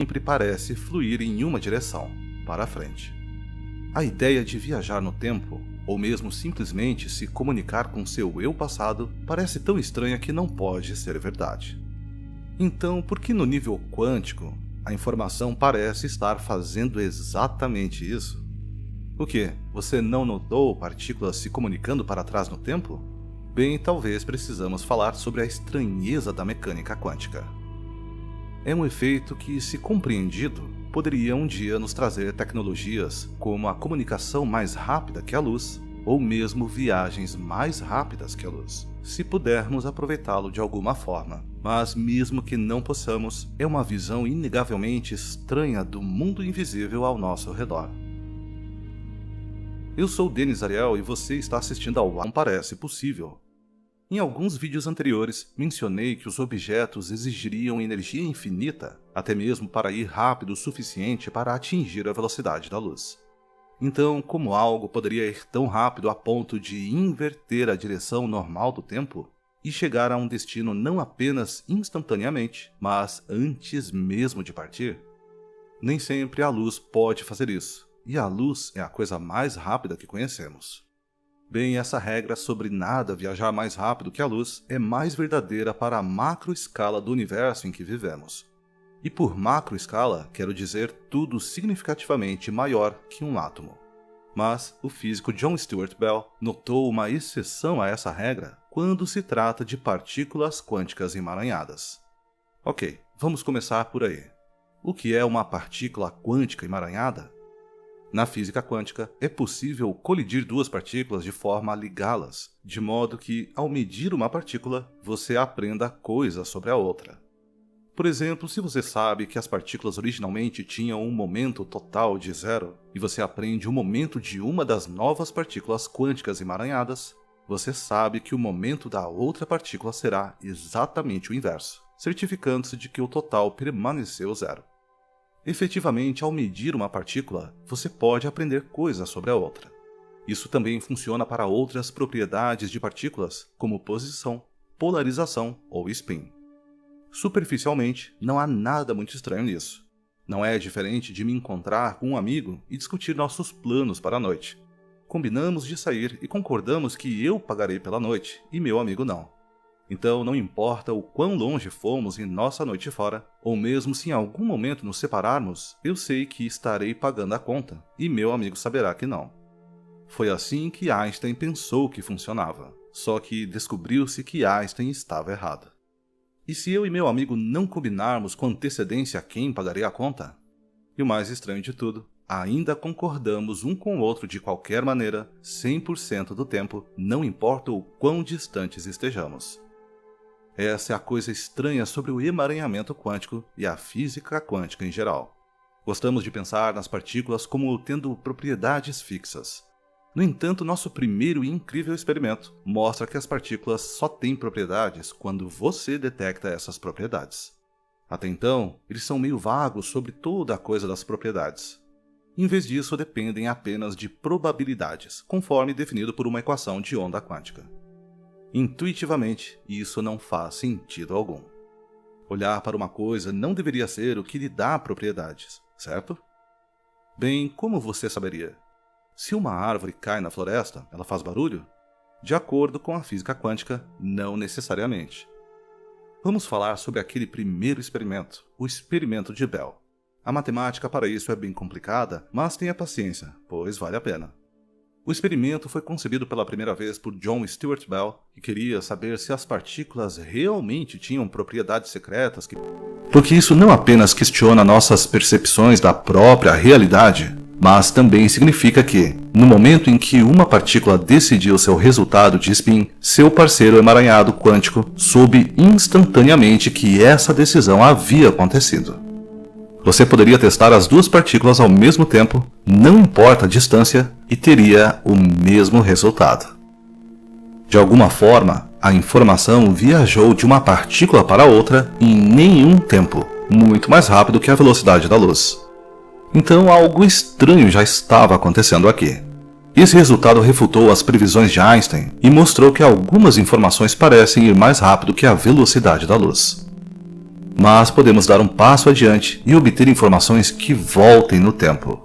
sempre parece fluir em uma direção, para frente. A ideia de viajar no tempo, ou mesmo simplesmente se comunicar com seu eu passado, parece tão estranha que não pode ser verdade. Então, por que no nível quântico, a informação parece estar fazendo exatamente isso? O quê? Você não notou partículas se comunicando para trás no tempo? Bem, talvez precisamos falar sobre a estranheza da mecânica quântica. É um efeito que, se compreendido, poderia um dia nos trazer tecnologias como a comunicação mais rápida que a luz, ou mesmo viagens mais rápidas que a luz, se pudermos aproveitá-lo de alguma forma. Mas mesmo que não possamos, é uma visão inegavelmente estranha do mundo invisível ao nosso redor. Eu sou Denis Ariel e você está assistindo ao Não Parece Possível. Em alguns vídeos anteriores, mencionei que os objetos exigiriam energia infinita, até mesmo para ir rápido o suficiente para atingir a velocidade da luz. Então, como algo poderia ir tão rápido a ponto de inverter a direção normal do tempo e chegar a um destino não apenas instantaneamente, mas antes mesmo de partir? Nem sempre a luz pode fazer isso, e a luz é a coisa mais rápida que conhecemos. Bem, essa regra sobre nada viajar mais rápido que a luz é mais verdadeira para a macroescala do universo em que vivemos. E por macroescala, quero dizer tudo significativamente maior que um átomo. Mas o físico John Stuart Bell notou uma exceção a essa regra quando se trata de partículas quânticas emaranhadas. Ok, vamos começar por aí. O que é uma partícula quântica emaranhada? Na física quântica, é possível colidir duas partículas de forma a ligá-las, de modo que, ao medir uma partícula, você aprenda coisas sobre a outra. Por exemplo, se você sabe que as partículas originalmente tinham um momento total de zero, e você aprende o momento de uma das novas partículas quânticas emaranhadas, você sabe que o momento da outra partícula será exatamente o inverso, certificando-se de que o total permaneceu zero. Efetivamente, ao medir uma partícula, você pode aprender coisas sobre a outra. Isso também funciona para outras propriedades de partículas, como posição, polarização ou spin. Superficialmente, não há nada muito estranho nisso. Não é diferente de me encontrar com um amigo e discutir nossos planos para a noite. Combinamos de sair e concordamos que eu pagarei pela noite e meu amigo não. Então, não importa o quão longe fomos em nossa noite fora, ou mesmo se em algum momento nos separarmos, eu sei que estarei pagando a conta, e meu amigo saberá que não. Foi assim que Einstein pensou que funcionava, só que descobriu-se que Einstein estava errado. E se eu e meu amigo não combinarmos com antecedência quem pagaria a conta? E o mais estranho de tudo, ainda concordamos um com o outro de qualquer maneira, 100% do tempo, não importa o quão distantes estejamos. Essa é a coisa estranha sobre o emaranhamento quântico e a física quântica em geral. Gostamos de pensar nas partículas como tendo propriedades fixas. No entanto, nosso primeiro e incrível experimento mostra que as partículas só têm propriedades quando você detecta essas propriedades. Até então, eles são meio vagos sobre toda a coisa das propriedades. Em vez disso, dependem apenas de probabilidades, conforme definido por uma equação de onda quântica. Intuitivamente, isso não faz sentido algum. Olhar para uma coisa não deveria ser o que lhe dá propriedades, certo? Bem, como você saberia? Se uma árvore cai na floresta, ela faz barulho? De acordo com a física quântica, não necessariamente. Vamos falar sobre aquele primeiro experimento, o experimento de Bell. A matemática para isso é bem complicada, mas tenha paciência, pois vale a pena. O experimento foi concebido pela primeira vez por John Stuart Bell, que queria saber se as partículas realmente tinham propriedades secretas porque isso não apenas questiona nossas percepções da própria realidade, mas também significa que, no momento em que uma partícula decidiu seu resultado de spin, seu parceiro emaranhado quântico soube instantaneamente que essa decisão havia acontecido. Você poderia testar as duas partículas ao mesmo tempo, não importa a distância, e teria o mesmo resultado. De alguma forma, a informação viajou de uma partícula para outra em nenhum tempo, muito mais rápido que a velocidade da luz. Então algo estranho já estava acontecendo aqui. Esse resultado refutou as previsões de Einstein e mostrou que algumas informações parecem ir mais rápido que a velocidade da luz. mas podemos dar um passo adiante e obter informações que voltem no tempo.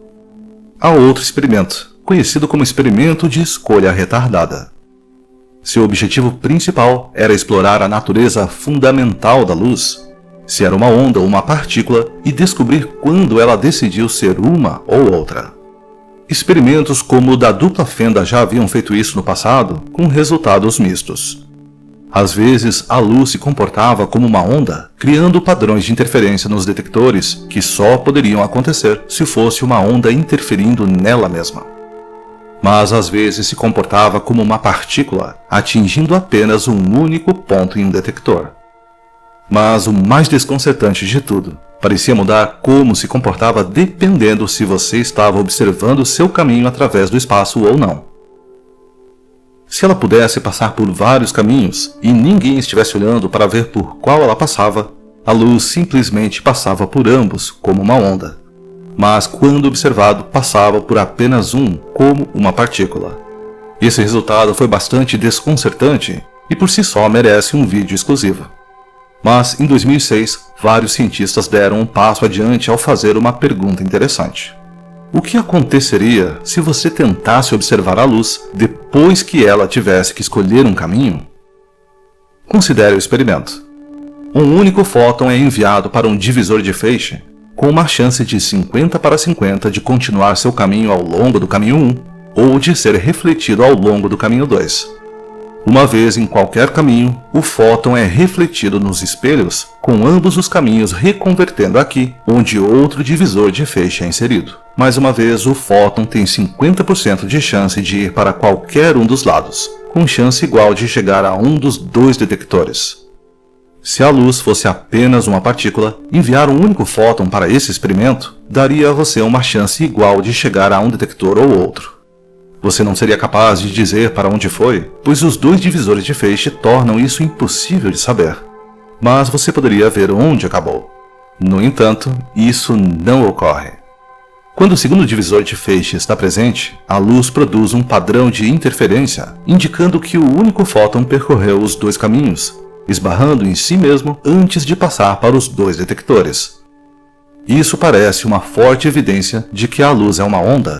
Há outro experimento, conhecido como experimento de escolha retardada. Seu objetivo principal era explorar a natureza fundamental da luz, se era uma onda ou uma partícula, e descobrir quando ela decidiu ser uma ou outra. Experimentos como o da dupla fenda já haviam feito isso no passado, com resultados mistos. Às vezes, a luz se comportava como uma onda, criando padrões de interferência nos detectores que só poderiam acontecer se fosse uma onda interferindo nela mesma. Mas às vezes se comportava como uma partícula, atingindo apenas um único ponto em um detector. Mas o mais desconcertante de tudo, parecia mudar como se comportava dependendo se você estava observando seu caminho através do espaço ou não. Se ela pudesse passar por vários caminhos e ninguém estivesse olhando para ver por qual ela passava, a luz simplesmente passava por ambos como uma onda. Mas quando observado, passava por apenas um como uma partícula. Esse resultado foi bastante desconcertante e por si só merece um vídeo exclusivo. Mas, em 2006, vários cientistas deram um passo adiante ao fazer uma pergunta interessante. O que aconteceria se você tentasse observar a luz depois que ela tivesse que escolher um caminho? Considere o experimento. Um único fóton é enviado para um divisor de feixe, com uma chance de 50/50 de continuar seu caminho ao longo do caminho 1, ou de ser refletido ao longo do caminho 2. Uma vez em qualquer caminho, o fóton é refletido nos espelhos, com ambos os caminhos reconvertendo aqui, onde outro divisor de feixe é inserido. Mais uma vez, o fóton tem 50% de chance de ir para qualquer um dos lados, com chance igual de chegar a um dos dois detectores. Se a luz fosse apenas uma partícula, enviar um único fóton para esse experimento daria a você uma chance igual de chegar a um detector ou outro. Você não seria capaz de dizer para onde foi, pois os dois divisores de feixe tornam isso impossível de saber. Mas você poderia ver onde acabou. No entanto, isso não ocorre. Quando o segundo divisor de feixe está presente, a luz produz um padrão de interferência, indicando que o único fóton percorreu os dois caminhos, esbarrando em si mesmo antes de passar para os dois detectores. Isso parece uma forte evidência de que a luz é uma onda,